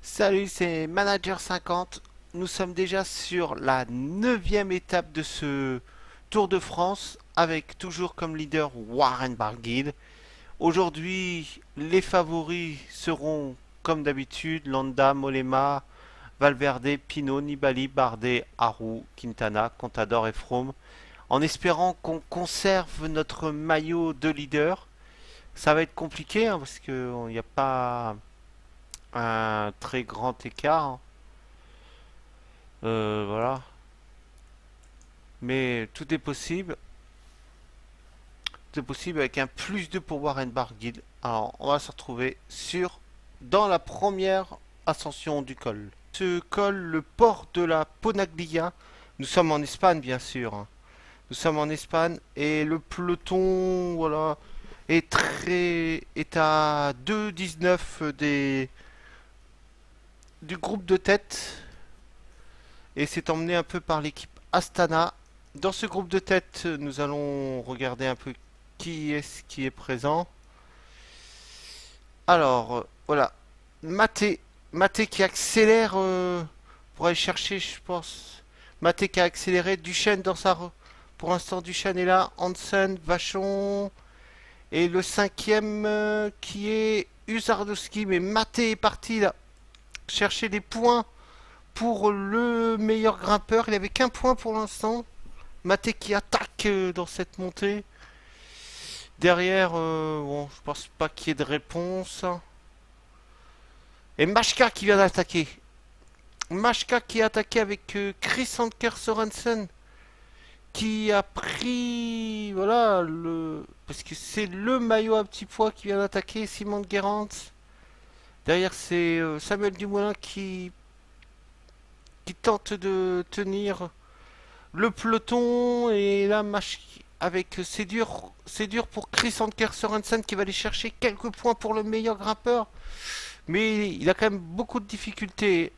Salut, c'est Manager 50. Nous sommes déjà sur la neuvième étape de ce Tour de France avec toujours comme leader Warren Barguil. Aujourd'hui, les favoris seront comme d'habitude Landa, Molema, Valverde, Pinot, Nibali, Bardet, Aru, Quintana, Contador et Froome. En espérant qu'on conserve notre maillot de leader. Ça va être compliqué hein, parce qu'il n'y a pas un très grand écart, hein. Voilà. Mais tout est possible. Tout est possible avec un plus 2 pour Warren Barguil. Alors, on va se retrouver dans la première ascension du col. Ce col, le port de la Ponaglia. Nous sommes en Espagne, bien sûr, hein. Nous sommes en Espagne et le peloton, voilà, est à 2,19 du groupe de tête et c'est emmené un peu par l'équipe Astana. Dans ce groupe de tête, nous allons regarder un peu qui est présent. Alors, voilà. Maté. Maté qui accélère pour aller chercher, je pense. Maté qui a accéléré. Duchesne dans pour l'instant, Duchesne est là. Hansen, Vachon. Et le cinquième qui est Usardowski. Mais Maté est parti là. Chercher des points pour le meilleur grimpeur. Il avait qu'un point pour l'instant. Maté qui attaque dans cette montée. Derrière, bon, je pense pas qu'il y ait de réponse. Et Machka qui vient d'attaquer. Machka qui a attaqué avec Chris Anker Sorensen. Qui a pris. Voilà, parce que c'est le maillot à petit pois qui vient d'attaquer. Simon Guérant. Derrière, c'est Samuel Dumoulin qui tente de tenir le peloton. Et là, avec c'est dur pour Chris Anker Sorensen qui va aller chercher quelques points pour le meilleur grimpeur. Mais il a quand même beaucoup de difficultés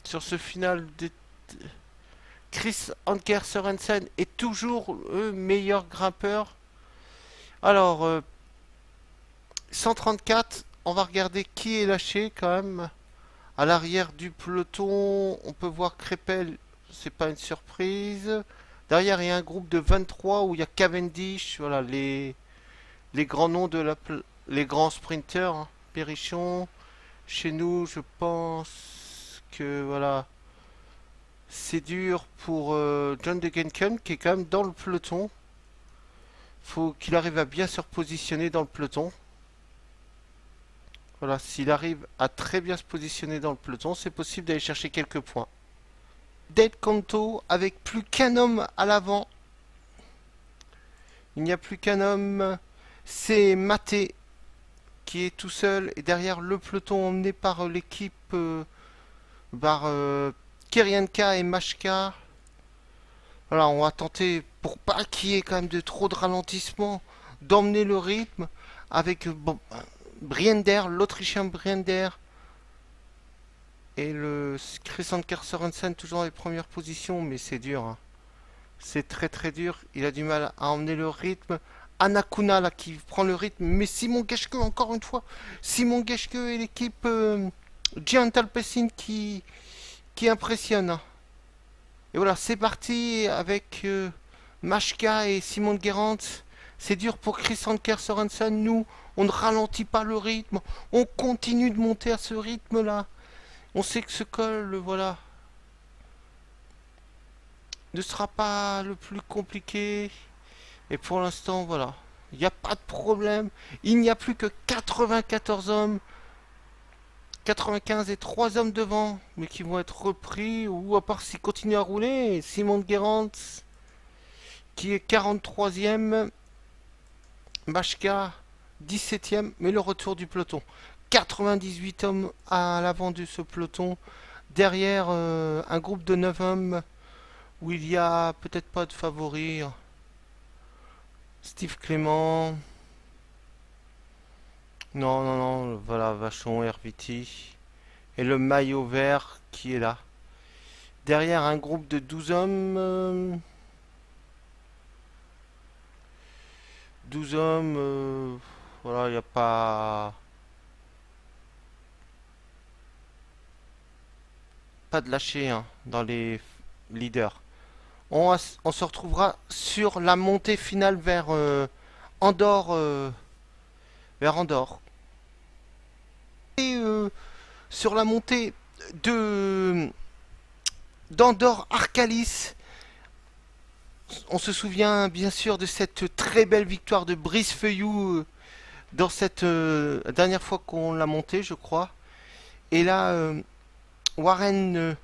sur ce final. Chris Anker Sorensen est toujours le meilleur grimpeur. Alors, 134, on va regarder qui est lâché quand même. À l'arrière du peloton, on peut voir Crépel, c'est pas une surprise. Derrière, il y a un groupe de 23 où il y a Cavendish, voilà, les grands noms les grands sprinters, hein. Périchon. Chez nous, je pense que voilà, c'est dur pour John Degenken qui est quand même dans le peloton. Faut qu'il arrive à bien se repositionner dans le peloton. Voilà, s'il arrive à très bien se positionner dans le peloton, c'est possible d'aller chercher quelques points. Del Canto avec plus qu'un homme à l'avant. Il n'y a plus qu'un homme. C'est Maté qui est tout seul et derrière le peloton emmené par l'équipe par Kerienka et Machka. Voilà, on va tenter, pour pas qu'il y ait quand même de trop de ralentissement, d'emmener le rythme avec bon, Briender, l'Autrichien Briender et le Christian Sorensen toujours dans les premières positions, mais c'est dur, hein. C'est très très dur. Il a du mal à emmener le rythme. Anakuna là qui prend le rythme, mais Simon Geschke encore une fois. Simon Geschke et l'équipe Gian Talpesin qui impressionne, hein. Et voilà, c'est parti avec Machka et Simon Guérant. C'est dur pour Chris Anker Sorensen. Nous, on ne ralentit pas le rythme. On continue de monter à ce rythme-là. On sait que ce col, voilà, ne sera pas le plus compliqué. Et pour l'instant, voilà, il n'y a pas de problème. Il n'y a plus que 94 hommes. 95 et 3 hommes devant, mais qui vont être repris. Ou à part s'ils continuent à rouler. Simon Guérant qui est 43e. Machka 17e, mais le retour du peloton. 98 hommes à l'avant de ce peloton. Derrière, un groupe de 9 hommes où il y a peut-être pas de favoris. Steve Clément. Non, non, non, voilà, Vachon, Herviti. Et le maillot vert qui est là. Derrière, un groupe de 12 hommes. 12 hommes. Voilà, il n'y a pas. pas de lâcher hein, dans les leaders. On se retrouvera sur la montée finale vers Andorre. Vers Andorre. Et sur la montée de d'Andorre Arcalis, on se souvient bien sûr de cette très belle victoire de Brice Feuillou dans cette dernière fois qu'on l'a monté, je crois. Et là, Warren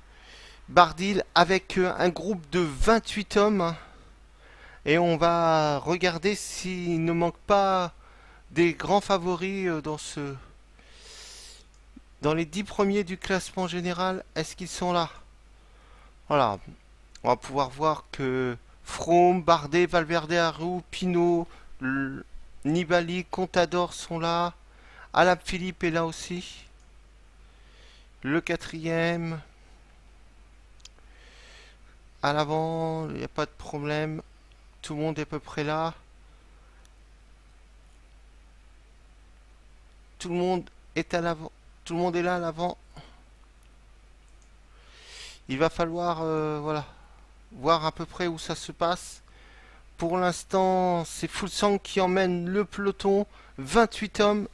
Bardil avec un groupe de 28 hommes. Hein. Et on va regarder s'il ne manque pas des grands favoris dans les 10 premiers du classement général. Est-ce qu'ils sont là? Voilà. On va pouvoir voir que Froome, Bardet, Valverde, Arou, Pinot, Nibali, Contador sont là. Alaphilippe est là aussi. Le quatrième. À l'avant, il n'y a pas de problème. Tout le monde est à peu près là. Tout le monde est à l'avant. Tout le monde est là à l'avant. Il va falloir voilà, voir à peu près où ça se passe. Pour l'instant, c'est Fuglsang qui emmène le peloton. 28 hommes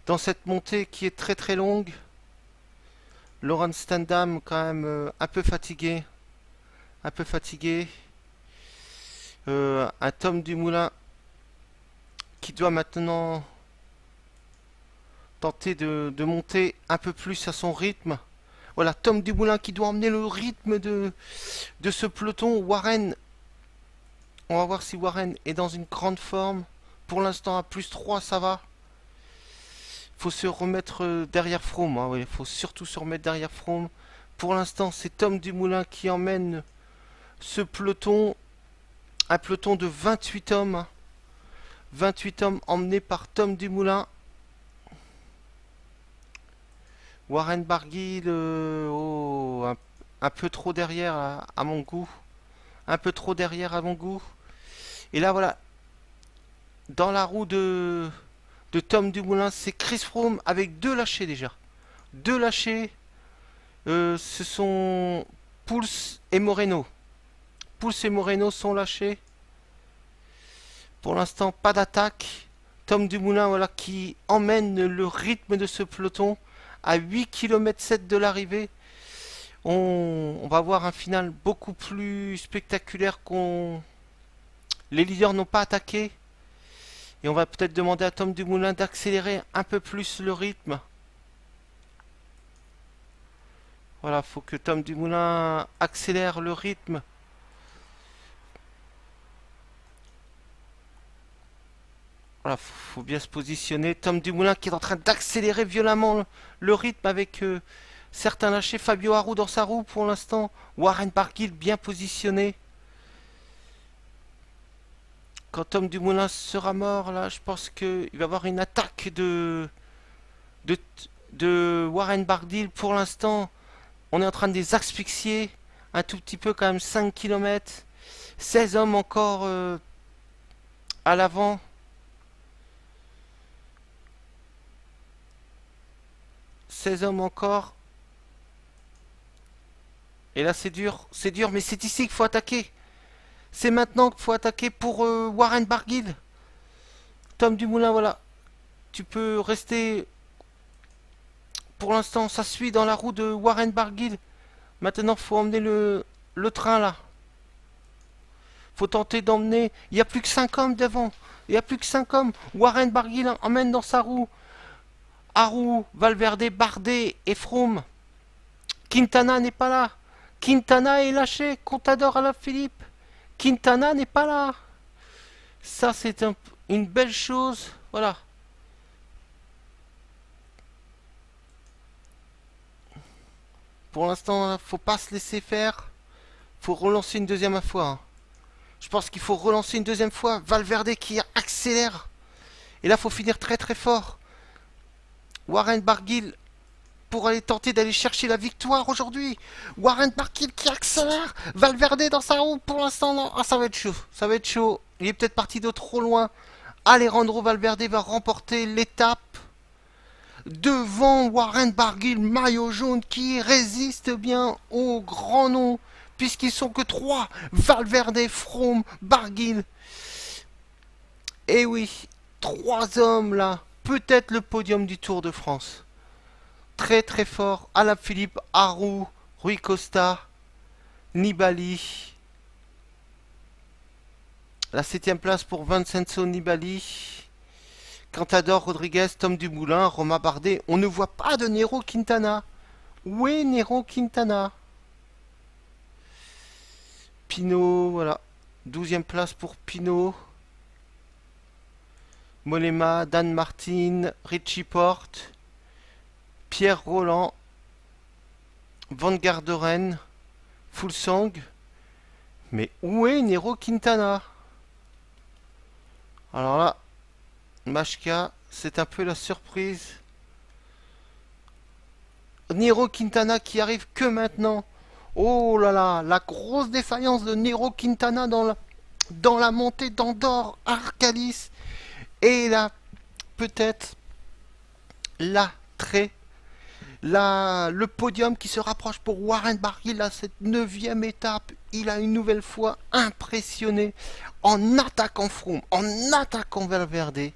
dans cette montée qui est très très longue. Laurent Stendam quand même un peu fatigué. Un peu fatigué. Un Tom Dumoulin qui doit maintenant tenter de monter un peu plus à son rythme. Voilà, Tom Dumoulin qui doit emmener le rythme de ce peloton. Warren, on va voir si Warren est dans une grande forme. Pour l'instant, à plus 3, ça va. Faut se remettre derrière Froome. Hein, ouais, faut surtout se remettre derrière Froome. Pour l'instant, c'est Tom Dumoulin qui emmène ce peloton. Un peloton de 28 hommes. 28 hommes emmenés par Tom Dumoulin. Warren Barguil, un peu trop derrière à mon goût. Un peu trop derrière à mon goût. Et là, voilà. Dans la roue de Tom Dumoulin, c'est Chris Froome avec 2 lâchés déjà. 2 lâchés. Ce sont Pouls et Moreno. Pouls et Moreno sont lâchés. Pour l'instant, pas d'attaque. Tom Dumoulin, voilà, qui emmène le rythme de ce peloton à 8 km 7 de l'arrivée. On va voir un final beaucoup plus spectaculaire qu'on... Les leaders n'ont pas attaqué. Et on va peut-être demander à Tom Dumoulin d'accélérer un peu plus le rythme. Voilà, faut que Tom Dumoulin accélère le rythme. Voilà, faut bien se positionner. Tom Dumoulin qui est en train d'accélérer violemment le rythme avec certains lâchés. Fabio Aru dans sa roue pour l'instant. Warren Barguil bien positionné. Quand Tom Dumoulin sera mort, là, je pense qu'il va y avoir une attaque de Warren Barguil. Pour l'instant, on est en train de les asphyxier. Un tout petit peu quand même, 5 km. 16 hommes encore à l'avant. Hommes encore. Et là c'est dur, mais c'est ici qu'il faut attaquer. C'est maintenant qu'il faut attaquer pour Warren Barguil. Tom Dumoulin, voilà. Tu peux rester. Pour l'instant, ça suit dans la roue de Warren Barguil. Maintenant, il faut emmener le train là. Faut tenter d'emmener. Il n'y a plus que 5 hommes devant. Il n'y a plus que 5 hommes. Warren Barguil emmène dans sa roue Aru, Valverde, Bardet et Froome. Quintana n'est pas là. Quintana est lâché. Contador Alaphilippe. Quintana n'est pas là. Ça, c'est une belle chose. Voilà. Pour l'instant, il ne faut pas se laisser faire. Il faut relancer une deuxième fois. Hein. Je pense qu'il faut relancer une deuxième fois. Valverde qui accélère. Et là, il faut finir très très fort. Warren Barguil pour aller tenter d'aller chercher la victoire aujourd'hui. Warren Barguil qui accélère. Valverde dans sa roue pour l'instant. Non. Ah, ça va être chaud. Ça va être chaud. Il est peut-être parti de trop loin. Alejandro Valverde va remporter l'étape. devant Warren Barguil, maillot jaune, qui résiste bien au grand nom, puisqu'ils sont que trois, Valverde, Froome, Barguil. Et oui, trois hommes là, peut-être le podium du Tour de France. Très très fort, Alaphilippe, Arou, Rui Costa, Nibali. La 7ème place pour Vincenzo Nibali. Cantador, Rodriguez, Tom Dumoulin, Romain Bardet. On ne voit pas de Nairo Quintana. Où est Nairo Quintana? Pinot, voilà. 12ème place pour Pinot. Mollema, Dan Martin, Richie Porte, Pierre Roland, Van Garderen, Fulsang. Mais où est Nairo Quintana? Alors là, Machka, c'est un peu la surprise. Nairo Quintana qui arrive que maintenant. Oh là là, la grosse défaillance de Nairo Quintana dans la montée d'Andorre, Arcalis. Et là, peut-être, là, le podium qui se rapproche pour Warren Barguil à cette 9ème étape. Il a une nouvelle fois impressionné en attaquant Froome, en attaquant Valverde,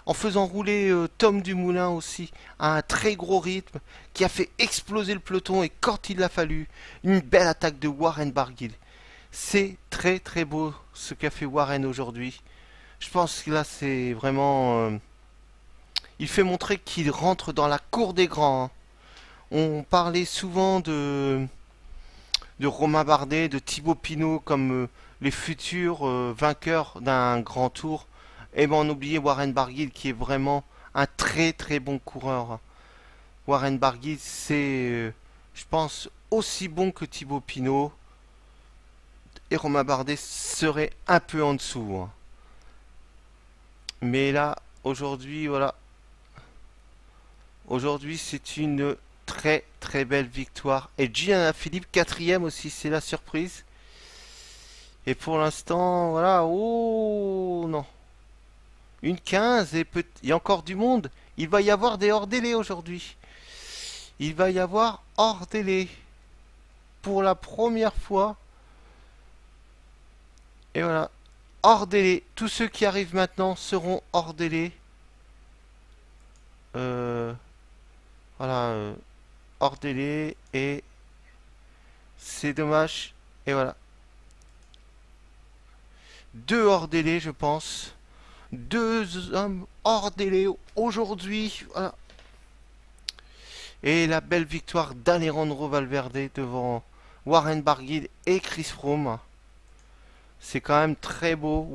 en faisant rouler Tom Dumoulin aussi à un très gros rythme, qui a fait exploser le peloton. Et quand il a fallu, une belle attaque de Warren Barguil. C'est très très beau ce qu'a fait Warren aujourd'hui. Je pense que là c'est vraiment... il fait montrer qu'il rentre dans la cour des grands, hein. On parlait souvent de Romain Bardet, de Thibaut Pinot comme les futurs vainqueurs d'un grand tour. Et ben on oubliait Warren Barguil qui est vraiment un très très bon coureur. Warren Barguil c'est, je pense, aussi bon que Thibaut Pinot. Et Romain Bardet serait un peu en dessous, hein. Mais là, aujourd'hui, voilà. Aujourd'hui, c'est une très très belle victoire. Et Gian Alaphilippe, 4ème aussi, c'est la surprise. Et pour l'instant, voilà. Oh non. Une 15 et il y a encore du monde. Il va y avoir des hors-délais aujourd'hui. Il va y avoir hors-délai. Pour la première fois. Et voilà. Hors délai. Tous ceux qui arrivent maintenant seront hors délai. Voilà. Hors délai. Et c'est dommage. Et voilà. 2 hors délai, je pense. 2 hommes hors délai aujourd'hui. Voilà. Et la belle victoire d'Alejandro Valverde devant Warren Barguil et Chris Froome. C'est quand même très beau.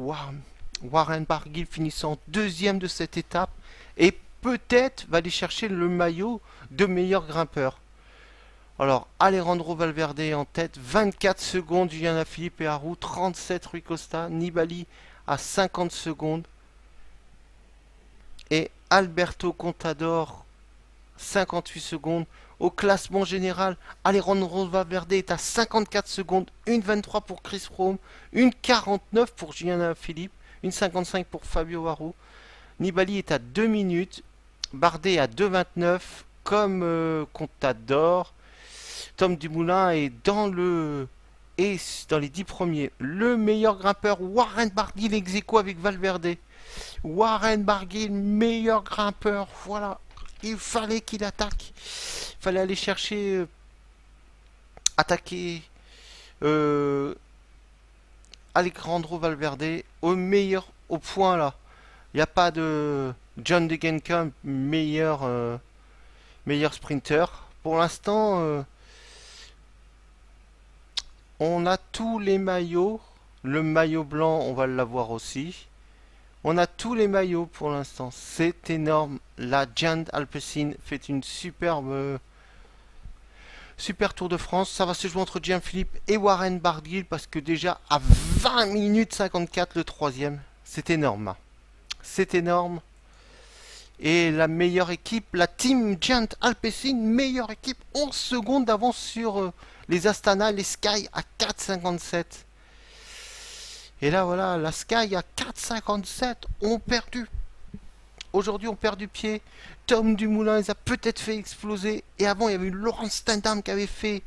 Warren Barguil finissant 2ème de cette étape et peut-être va aller chercher le maillot de meilleur grimpeur. Alors Alejandro Valverde en tête, 24 secondes Julien Alaphilippe et Arou, 37 Rui Costa, Nibali à 50 secondes et Alberto Contador 58 secondes. Au classement général, Alejandro Valverde est à 54 secondes, 1,23 pour Chris Froome, 1,49 pour Julien Alaphilippe, 1,55 pour Fabio Aru. Nibali est à 2 minutes, Bardet à 2,29 comme Contador. Tom Dumoulin est dans les 10 premiers. Le meilleur grimpeur, Warren Barguil ex aequo avec Valverde. Warren Barguil, meilleur grimpeur, voilà. Il fallait qu'il attaque. Il fallait aller chercher, attaquer Alejandro Valverde au point là. Il n'y a pas de John Degenka, meilleur sprinter. Pour l'instant, on a tous les maillots. Le maillot blanc, on va l'avoir aussi. On a tous les maillots pour l'instant. C'est énorme. La Giant Alpecin fait une super Tour de France. Ça va se jouer entre Gianfilippe et Warren Barguil parce que déjà à 20 minutes 54 le 3ème. C'est énorme. C'est énorme. Et la meilleure équipe, la Team Giant Alpecin, meilleure équipe, 11 secondes d'avance sur les Astana, les Sky à 4,57. Et là, voilà, la Sky à 4,57 ont perdu aujourd'hui on perd du pied. Tom Dumoulin les a peut-être fait exploser. Et avant, il y avait eu Laurent Stendham qui avait fait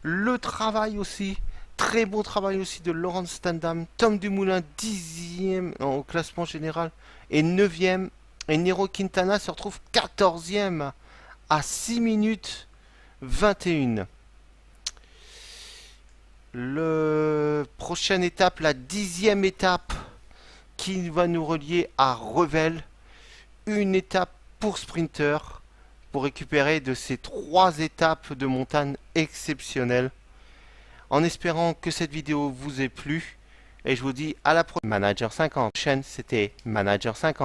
le travail aussi. Très bon travail aussi de Laurent Stendham. Tom Dumoulin, 10e au classement général et 9e. Et Nero Quintana se retrouve 14e à 6 minutes 21. Le prochaine étape, la 10e étape qui va nous relier à Revel. Une étape pour sprinter pour récupérer de ces 3 étapes de montagne exceptionnelles. En espérant que cette vidéo vous ait plu. Et je vous dis à la prochaine. Manager 50. Chaîne, c'était Manager 50.